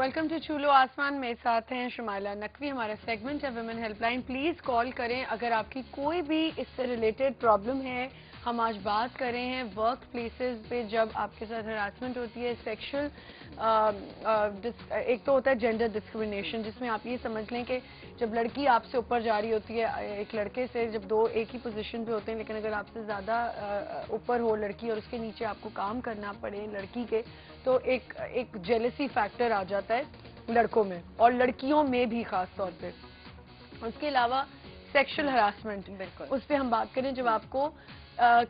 Welcome to چولو آسمان. میرے ساتھ ہیں شمائلہ نقوی. ہمارا سیگمنٹ ہے women help line. Please call کریں اگر آپ کی کوئی بھی اس سے ریلیٹڈ پرابلم ہے. ہم آج بات کر رہے ہیں ورک پلیسز پہ جب آپ کے ساتھ ہراسمنٹ ہوتی ہے, سیکشل ایک تو ہوتا ہے جینڈر ڈسکریمنیشن, جس میں آپ یہ سمجھ لیں کہ جب لڑکی آپ سے اوپر جا رہی ہوتی ہے ایک لڑکے سے, جب دو ایک ہی پوزیشن پہ ہوتے ہیں لیکن اگر آپ سے زیادہ اوپر ہو لڑکی اور اس کے نیچے آپ کو کام کرنا پڑے لڑکی کے, تو ایک جیلسی فیکٹر آ جاتا ہے لڑکوں میں اور لڑکیوں میں بھی خاص طور پہ. اس کے علاوہ سیکشل ہراسمنٹ, بالکل اس پہ ہم بات کریں جب آپ کو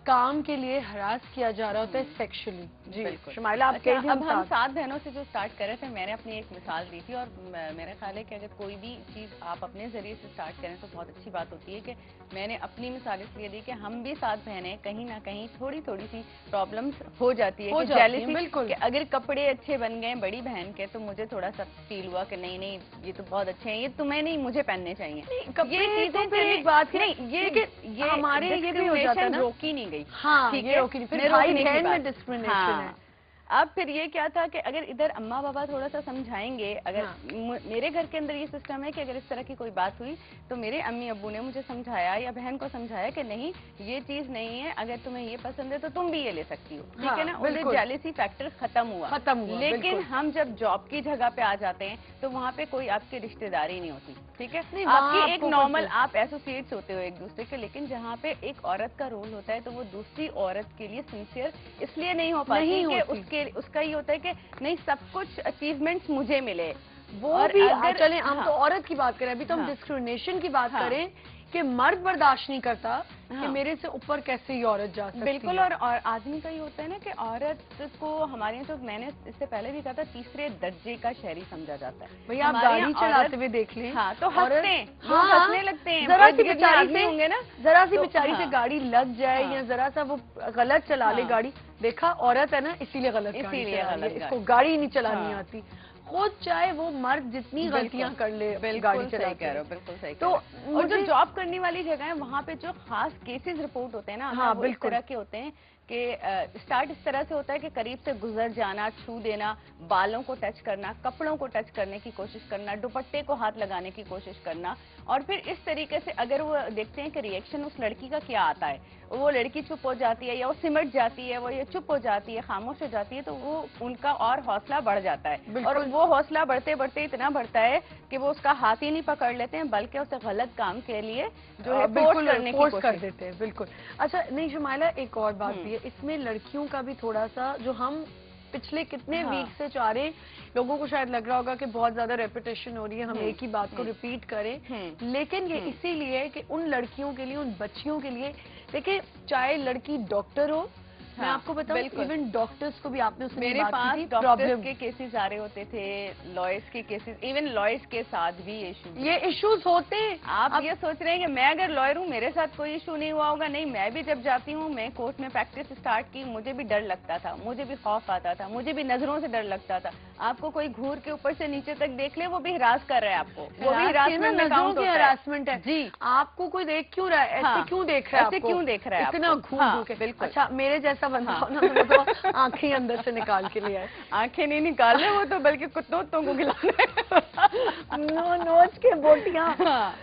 کام کے لیے ہراس کیا جا رہا ہوتا ہے سیکشلی. جی شمائلہ, آپ کہیں اب ہم 7 بہنوں سے جو سٹارٹ کر رہے تھے, میں نے اپنی ایک مثال دی تھی اور میرا خیال ہے کہ اگر کوئی بھی چیز آپ اپنے ذریعے سے سٹارٹ کریں تو بہت اچھی بات ہوتی ہے کہ میں نے اپنی مثال اس لیے دی کہ ہم بھی 7 بہنیں کہیں نہ کہیں تھوڑی سی پرابلمس ہو جاتی ہے بالکل کہ اگر کپڑے اچھے بن گئے بڑی بہن کے تو مجھے تھوڑا سا فیل ہوا کہ نہیں یہ تو بہت اچھے ہیں, یہ تمہیں نہیں مجھے پہننے چاہیے. یہ چیزیں بات نہیں, یہ ہمارے یہ بھی ہو جاتا ہے نا, روکی نہیں گئی. ہاں یہ روکی نہیں, پھر بھائی بہن میں ڈسکریمنیشن ہے. اب پھر یہ کیا تھا کہ اگر ادھر اماں بابا تھوڑا سا سمجھائیں گے, اگر میرے گھر کے اندر یہ سسٹم ہے کہ اگر اس طرح کی کوئی بات ہوئی تو میرے امی ابو نے مجھے سمجھایا یا بہن کو سمجھایا کہ نہیں یہ چیز نہیں ہے, اگر تمہیں یہ پسند ہے تو تم بھی یہ لے سکتی ہو, ٹھیک ہے نا. ادھر جیلسی فیکٹر ختم ہوا. لیکن ہم جب جاب کی جگہ پہ آ جاتے ہیں تو وہاں پہ کوئی آپ کی رشتے داری نہیں ہوتی, ٹھیک ہے, آپ کی ایک نارمل آپ ایسوسیٹس ہوتے ہو ایک دوسرے کے, لیکن جہاں پہ ایک عورت کا رول ہوتا ہے تو وہ دوسری عورت کے لیے سنسیئر اس لیے نہیں ہو پاتی کہ اس کا یہ ہوتا ہے کہ نہیں سب کچھ اچیومنٹس مجھے ملے. وہ بھی چلیں ہم تو عورت کی بات کریں, ابھی تو ہم ڈسکریمنیشن کی بات کریں کہ مرد برداشت نہیں کرتا کہ میرے سے اوپر کیسے یہ عورت جا سکتی ہے. بالکل, اور آدمی کا یہ ہوتا ہے نا کہ عورت کو ہمارے یہاں تو میں نے اس سے پہلے بھی کہا تھا تیسرے درجے کا شہری سمجھا جاتا ہے. بھئی آپ گاڑی چلاتے ہوئے دیکھ لیں تو ہنستے ہیں, ہنسنے لگتے ہیں, ذرا سی بیچاری ہوں گے نا, ذرا سی بیچاری سے گاڑی لگ جائے یا ذرا سا وہ غلط چلا لے گاڑی, دیکھا عورت ہے نا اسی لیے غلط گاڑی چلا رہی ہے, اس کو گاڑی نہیں چلانی آتی. خود چاہے وہ مرد جتنی غلطیاں کر لے گاڑی چلا کے, بالکل صحیح. تو جو جاب کرنے والی جگہ ہے وہاں پہ جو خاص کیسز رپورٹ ہوتے ہیں نا, وہ اس طرح کے ہوتے ہیں کہ سٹارٹ اس طرح سے ہوتا ہے کہ قریب سے گزر جانا, چھو دینا, بالوں کو ٹچ کرنا, کپڑوں کو ٹچ کرنے کی کوشش کرنا, دوپٹے کو ہاتھ لگانے کی کوشش کرنا, اور پھر اس طریقے سے اگر وہ دیکھتے ہیں کہ ریئیکشن اس لڑکی کا کیا آتا ہے, وہ لڑکی چپ ہو جاتی ہے یا وہ سمٹ جاتی ہے, وہ یہ چپ ہو جاتی ہے, خاموش ہو جاتی ہے, تو وہ ان کا اور حوصلہ بڑھ جاتا ہے. اور وہ حوصلہ بڑھتے بڑھتے اتنا بڑھتا ہے کہ وہ اس کا ہاتھ ہی نہیں پکڑ لیتے ہیں بلکہ اسے غلط کام کے لیے جو ہے فورس کرنے کی کوشش کر دیتے ہیں. بالکل. اچھا نہیں شمائلہ, ایک اور بات بھی ہے اس میں, لڑکیوں کا بھی تھوڑا سا, جو ہم پچھلے کتنے ویک سے چاہ رہے, لوگوں کو شاید لگ رہا ہوگا کہ بہت زیادہ ریپیٹیشن ہو رہی ہے, ہم ایک ہی بات کو ریپیٹ کریں, لیکن یہ اسی لیے کہ ان لڑکیوں کے لیے, ان بچیوں کے لیے, دیکھیں چاہے لڑکی ڈاکٹر ہو, میں آپ کو بتاؤں ایون ڈاکٹرز کو بھی آپ نے اس میں میرے پاس ڈاکٹرز کے کیسز آ رہے ہوتے تھے, لائرز کے کیسز, ایون لائرز کے ساتھ بھی یہ ایشوز ہوتے ہیں. آپ یہ سوچ رہے ہیں کہ میں اگر لائر ہوں میرے ساتھ کوئی ایشو نہیں ہوا ہوگا, نہیں, میں بھی جب جاتی ہوں, میں کورٹ میں پریکٹس اسٹارٹ کی, مجھے بھی ڈر لگتا تھا, مجھے بھی خوف آتا تھا, مجھے بھی نظروں سے ڈر لگتا تھا. آپ کو کوئی گھور کے اوپر سے نیچے تک دیکھ لے وہ بھی ہراس کر رہا ہے آپ کو, وہ بھی ہراسمنٹ ہے. جی آپ کو کوئی دیکھ کیوں رہا ہے, ایسے کیوں دیکھ رہا ہے, ایسے کیوں دیکھ رہا ہے اتنا گھور کے. اچھا میرے جیسا بندہ ہونا, تو آنکھیں اندر سے نکال کے لیا ہے. آنکھیں نہیں نکال رہے وہ تو, بلکہ کتوں کو کھلانا نوچ کے بوٹیاں.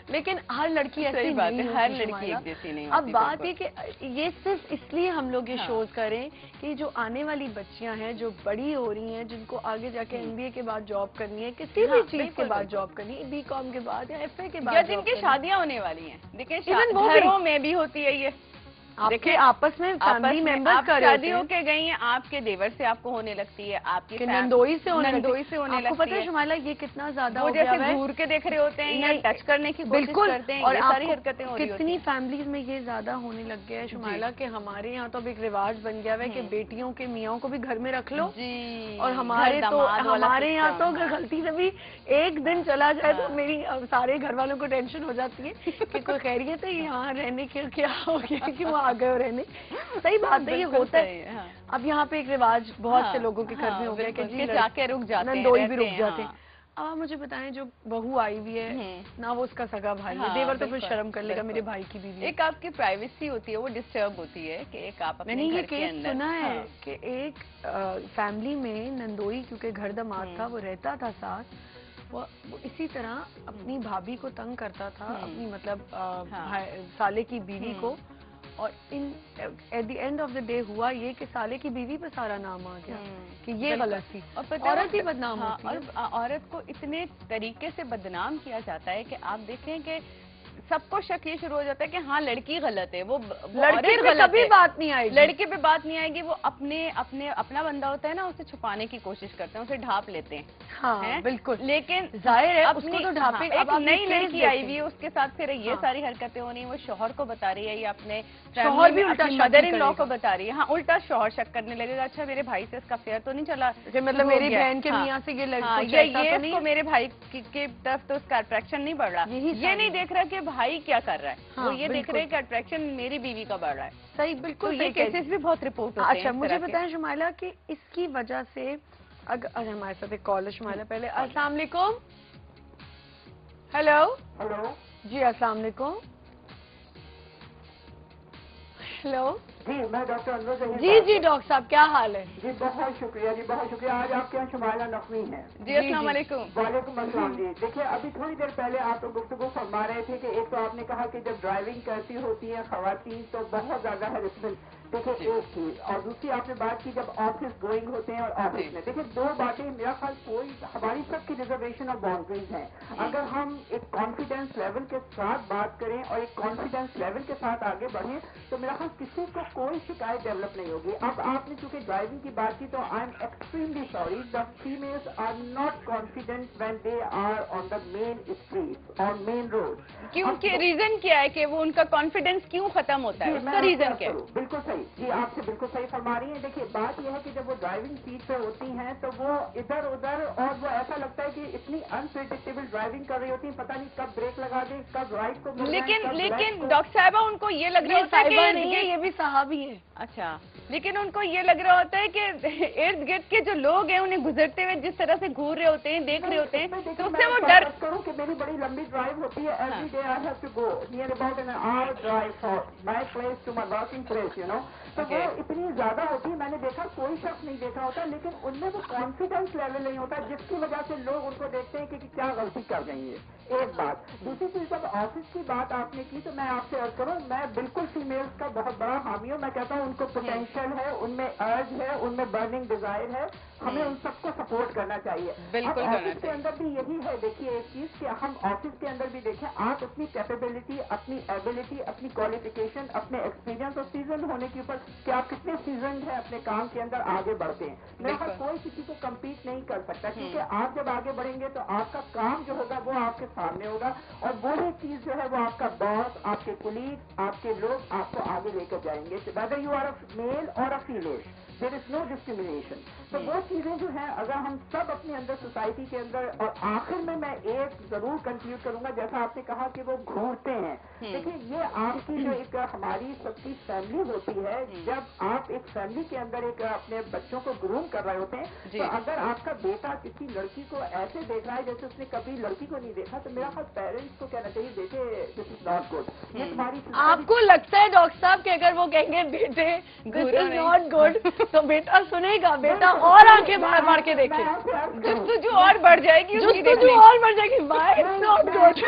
لیکن ہر لڑکی ایسی بات ہے, ہر لڑکی ایک جیسی نہیں ہوتی. اب بات یہ کہ یہ صرف اس لیے ہم لوگ یہ شوز کریں کہ جو آنے والی بچیاں ہیں, جو بڑی ہو رہی ہیں, جن کو آگے جا کے MBA کے بعد جاب کرنی ہے, کسی بھی چیز کے بعد جاب کرنی ہے, BCom کے بعد یا FA کے بعد, یا جن کی شادیاں ہونے والی ہیں, دیکھیں گھروں میں بھی ہوتی ہے یہ, دیکھیں آپس میں فیملی ممبرز کا شادی ہو کے گئی ہیں, آپ کے دیور سے آپ کو ہونے لگتی ہے, آپ کی نندوئی سے ہونے لگتی ہے. آپ کو پتہ ہے شمائلہ یہ کتنا زیادہ وہ جیسے گھور کے دیکھ رہے ہوتے ہیں یا ٹچ کرنے کی کوشش کرتے ہیں, یہ ساری حرکتیں ہو رہی ہوتی ہیں. کتنی فیملیز میں یہ زیادہ ہونے لگ گیا ہے شمائلہ کہ ہمارے یہاں تو اب ایک رواج بن گیا ہے کہ بیٹیوں کے میاں کو بھی گھر میں رکھ لو, اور ہمارے یہاں تو غلطی سے بھی ایک دن چلا جائے تو میری سارے گھر والوں کو ٹینشن ہو جاتی ہے کہ کوئی خیریت ہے, یہاں رہنے کے کیا ہو گیا کہ وہ آ گئے رہنے. صحیح بات ہے, یہ ہوتا ہے. اب یہاں پہ ایک رواج بہت سے لوگوں کے گھر میں ہو گیا کہ جی جا کے رک جاتے ہیں, نندوئی بھی رک جاتے ہیں. آپ مجھے بتائیں جو بہو آئی ہوئی ہے نہ وہ اس کا سگا بھائی ہے، دیور تو پھر شرم کر لے گا میرے بھائی کی بیوی، ایک آپ کی پرائیویسی ہوتی ہے وہ ڈسٹرب ہوتی ہے کہ ایک آپ میں نے یہ کیس سنا ہے کہ ایک فیملی میں نندوئی کیونکہ گھر داماد تھا وہ رہتا تھا ساتھ، وہ اسی طرح اپنی بھابھی کو تنگ کرتا تھا، اپنی مطلب سالے کی بیوی کو، اور at the end of the day ہوا یہ کہ سالے کی بیوی پہ سارا نام آ گیا کہ یہ غلط تھی، عورت ہی بدنام ہوتی ہے. اور عورت کو اتنے طریقے سے بدنام کیا جاتا ہے کہ آپ دیکھیں کہ سب کو شک یہ شروع ہو جاتا ہے کہ ہاں لڑکی غلط ہے، وہ لڑکے پہ کبھی بات نہیں آئے گی، لڑکے پہ بات نہیں آئے گی، وہ اپنا بندہ ہوتا ہے نا اسے چھپانے کی کوشش کرتے ہیں، اسے ڈھانپ لیتے ہیں. ہاں بالکل، لیکن ظاہر ہے اس کو تو ڈھانپے. اب نئی لڑکی آئی ہوئی ہے اس کے ساتھ پھر یہ ساری حرکتیں ہو رہی ہیں، وہ شوہر کو بتا رہی ہے یا اپنے شوہر بھی الٹا مدر ان لا کو بتا رہی ہے. ہاں الٹا شوہر شک کرنے لگے گا، اچھا میرے بھائی سے اس کا فیئر تو نہیں چلا، مطلب میری بہن کے میاں سے یہ میرے بھائی کی طرف تو اس کا اٹریکشن نہیں بڑھ رہا، یہ نہیں دیکھ رہا کہ بھائی کیا کر رہا ہے، وہ یہ دیکھ رہے کہ اٹریکشن میری بیوی کا بڑھ رہا ہے. صحیح بالکل، یہ کیسز بھی بہت رپورٹ ہوتے ہیں. اچھا مجھے بتائیں شمائلہ کہ اس کی وجہ سے اگر ہمارے ساتھ ایک کال ہے شمائلہ، پہلے السلام علیکم. ہیلو جی السلام علیکم. ہیلو جی میں ڈاکٹر انور ظہیر. جی ڈاکٹر صاحب کیا حال ہے؟ جی بہت شکریہ جی بہت شکریہ. آج آپ کے یہاں شمائلہ نقوی ہیں. جی السلام علیکم. وعلیکم السلام. جی دیکھیے ابھی تھوڑی دیر پہلے آپ تو گفتگو فرما رہے تھے کہ ایک تو آپ نے کہا کہ جب ڈرائیونگ کرتی ہوتی ہیں خواتین تو بہت زیادہ ہیرسمنٹ، دیکھیے ایک تھی، اور دوسری آپ نے بات کی جب آفس گوئنگ ہوتے ہیں اور آفس میں. دیکھیے دو باتیں میرا خیال کوئی ہماری سب کی ریزرویشن اور باؤنڈریز ہیں. اگر ہم ایک کانفیڈینس لیول کے ساتھ بات کریں اور ایک کانفیڈینس لیول کے ساتھ آگے بڑھیں تو میرا خیال کسی کو کوئی شکایت ڈیولپ نہیں ہوگی. اب آپ نے چونکہ ڈرائیونگ کی بات کی تو I am extremely sorry, the families are not confident when they are on the main street on main road. کیونکہ ریزن کیا ہے کہ وہ ان کا کانفیڈینس کیوں ختم ہوتا ہے، اس کا ریزن کیا ہے؟ بالکل صحیح جی، آپ سے بالکل صحیح فرما رہی ہیں. دیکھیے بات یہ ہے کہ جب وہ ڈرائیونگ سیٹ پہ ہوتی ہیں تو وہ ادھر ادھر، اور وہ ایسا لگتا ہے کہ اتنی انپریڈکٹیبل ڈرائیونگ کر رہی ہوتی ہیں، پتہ نہیں کب بریک لگا دیں کب رائٹ کو. لیکن ڈاکٹر صاحبہ ان کو یہ لگ رہا ہوتا ہے کہ یہ بھی صحابی ہے. اچھا لیکن ان کو یہ لگ رہا ہوتا ہے کہ ارد گرد کے جو لوگ ہیں انہیں گزرتے ہوئے جس طرح سے گھور رہے ہوتے ہیں، دیکھ رہے ہوتے ہیں، تو اس سے وہ ڈر کروں کہ میری بڑی لمبی ڈرائیو ہوتی ہے. Every day I have to go near about an hour drive from my place to my working place you know. تو وہ اتنی زیادہ ہوتی ہے، میں نے دیکھا کوئی شخص نہیں دیکھا ہوتا لیکن ان میں وہ کانفیڈینس لیول نہیں ہوتا جس کی وجہ سے لوگ ان کو دیکھتے ہیں کہ کیا غلطی کر رہی ہے. ایک بات. دوسری چیز جب آفس کی بات آپ نے کی تو میں آپ سے عرض کروں میں بالکل فیمیلز کا بہت بڑا حامی ہوں. میں کہتا ہوں ان کو پوٹینشیل ہے، ان میں ارج ہے، ان میں برننگ ڈیزائر ہے، ہمیں ان سب کو سپورٹ کرنا چاہیے. بالکل آفس کے اندر بھی یہی ہے. دیکھیے ایک چیز کہ ہم آفس کے اندر بھی دیکھیں آپ اپنی کیپیبلٹی، اپنی ایبلٹی، اپنی کوالیفیکیشن، اپنے ایکسپیرینس اور سیزن ہونے کے اوپر کہ آپ کتنے سیزنڈ ہیں اپنے کام کے اندر آگے بڑھتے ہیں. میرے خیال کوئی کسی کو کمپیٹ نہیں کر سکتا کیونکہ آپ جب آگے بڑھیں گے تو آپ کا کام جو ہوگا وہ آپ کے سامنے ہوگا اور وہی چیز جو ہے وہ آپ کا باس، آپ کے کولیگ، آپ کے لوگ آپ کو آگے لے کر جائیں گے. ویدر یو آر اے میل اور a female there is know discrimination. تو وہ چیزیں جو ہیں اگر ہم سب اپنے اندر سوسائٹی کے اندر، اور آخر میں ایک ضرور کنکلوڈ کروں گا جیسا آپ نے کہا کہ وہ گھورتے ہیں. دیکھیے یہ آپ کی جو ایک ہماری سب کی فیملی ہوتی ہے، جب آپ ایک فیملی کے اندر ایک اپنے بچوں کو گروم کر رہے ہوتے ہیں تو اگر آپ کا بیٹا کسی لڑکی کو ایسے دیکھ رہا ہے جیسے اس نے کبھی لڑکی کو نہیں دیکھا تو میرا خیال پیرنٹس کو کہنا چاہیے دیکھے دس از ناٹ گڈ. یہ تمہاری آپ کو لگتا ہے ڈاکٹر صاحب کہ اگر وہ کہیں گے بیٹے دس از ناٹ گڈ تو بیٹا سنے گا، بیٹا اور آنکھیں مار مار کے دیکھے، جستجو اور بڑھ جائے گی، جستجو اور بڑھ جائے گی. Why it's not good.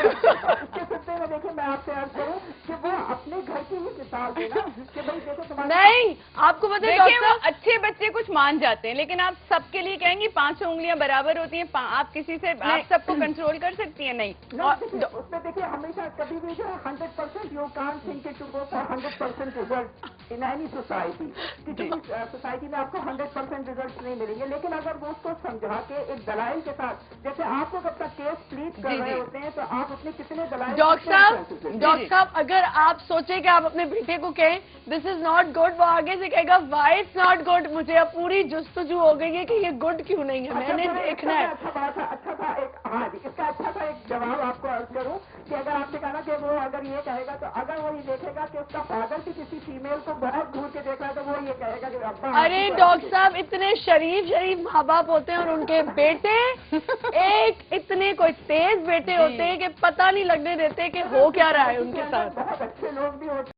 کے سلسلے میں دیکھیں میں آپ سے عرض کروں کہ وہ اپنے گھر کی ہی مثال دینا کہ بھائی دیکھو تمہارے نہیں آپ کو پتہ ہے اچھے بچے کچھ مان جاتے ہیں لیکن آپ سب کے لیے کہیں گی 5 انگلیاں برابر ہوتی ہیں، آپ کسی سے آپ سب کو کنٹرول کر سکتی ہیں؟ نہیں. اس میں دیکھیے ہمیشہ کبھی بھی جو ہے 100% you can think to go for 100% result in any society. کسی سوسائٹی میں آپ کو 100% ریزلٹ نہیں ملیں گے لیکن اگر وہ اس کو سمجھا کے ایک دلائل کے ساتھ، جیسے آپ کو جب تک کیس پلیٹ کر رہے ہوتے ہیں تو آپ اپنے کتنے دلائل. ڈاکٹر صاحب اگر آپ سوچیں کہ آپ اپنے بیٹے کو کہیں دس از ناٹ گڈ، وہ آگے سے کہے گا وائی اٹس ناٹ گڈ. مجھے اب پوری جستجو ہو گئی ہے کہ یہ گڈ کیوں نہیں ہے، میں نے دیکھنا ہے. اچھا تھا ایک ہاں جی اس کا اچھا تھا ایک جواب آپ کو کروں کہ اگر آپ سے کہنا کہ وہ اگر یہ کہے گا تو اگر وہ یہ دیکھے گا کہ اس کا فادر بھی کسی فیمیل کو کو بہت دور کے دیکھا ہے تو وہ یہ کہے گا کہ ابا ارے ڈاکٹر صاحب اتنے شریف ماں باپ ہوتے ہیں اور ان کے بیٹے ایک اتنے کوئی تیز بیٹے ہوتے ہیں کہ پتہ نہیں لگنے دیتے کہ ہو کیا رہا ہے ان کے ساتھ. بہت اچھے لوگ بھی ہوتے